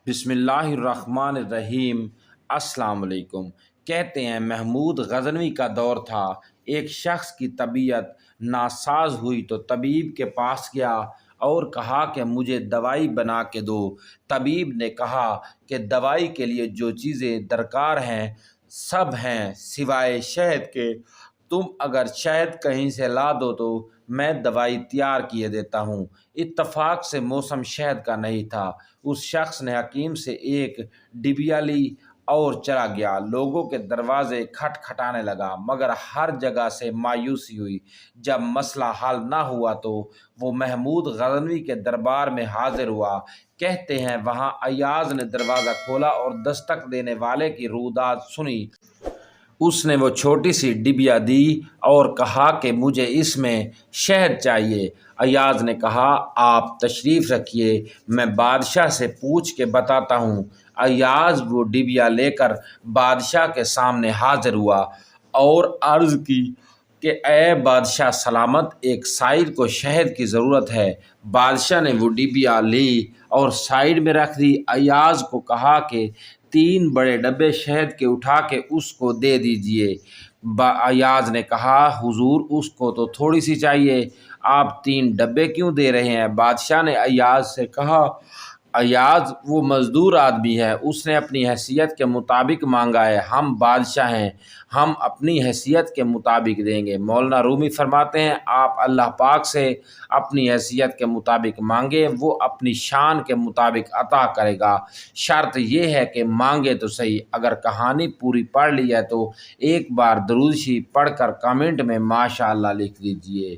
بسم اللہ الرحمن الرحیم۔ السلام علیکم۔ کہتے ہیں محمود غزنوی کا دور تھا، ایک شخص کی طبیعت ناساز ہوئی تو طبیب کے پاس گیا اور کہا کہ مجھے دوائی بنا کے دو۔ طبیب نے کہا کہ دوائی کے لیے جو چیزیں درکار ہیں سب ہیں سوائے شہد کے، تم اگر شہد کہیں سے لا دو تو میں دوائی تیار کیے دیتا ہوں۔ اتفاق سے موسم شہد کا نہیں تھا۔ اس شخص نے حکیم سے ایک ڈبیا لی اور چلا گیا۔ لوگوں کے دروازے کھٹکھٹانے لگا مگر ہر جگہ سے مایوسی ہوئی۔ جب مسئلہ حل نہ ہوا تو وہ محمود غزنوی کے دربار میں حاضر ہوا۔ کہتے ہیں وہاں ایاز نے دروازہ کھولا اور دستک دینے والے کی روداد سنی۔ اس نے وہ چھوٹی سی ڈبیا دی اور کہا کہ مجھے اس میں شہد چاہیے۔ ایاز نے کہا آپ تشریف رکھیے، میں بادشاہ سے پوچھ کے بتاتا ہوں۔ ایاز وہ ڈبیا لے کر بادشاہ کے سامنے حاضر ہوا اور عرض کی کہ اے بادشاہ سلامت، ایک سائل کو شہد کی ضرورت ہے۔ بادشاہ نے وہ ڈبیا لی اور سائڈ میں رکھ دی۔ ایاز کو کہا کہ 3 بڑے ڈبے شہد کے اٹھا کے اس کو دے دیجئے۔ ایاز نے کہا حضور اس کو تو تھوڑی سی چاہیے، آپ 3 ڈبے کیوں دے رہے ہیں؟ بادشاہ نے ایاز سے کہا ایاز وہ مزدور آدمی ہے، اس نے اپنی حیثیت کے مطابق مانگا ہے، ہم بادشاہ ہیں، ہم اپنی حیثیت کے مطابق دیں گے۔ مولانا رومی فرماتے ہیں آپ اللہ پاک سے اپنی حیثیت کے مطابق مانگے، وہ اپنی شان کے مطابق عطا کرے گا۔ شرط یہ ہے کہ مانگے تو صحیح۔ اگر کہانی پوری پڑھ لی ہے تو ایک بار درود شریف پڑھ کر کمنٹ میں ماشاءاللہ لکھ دیجئے۔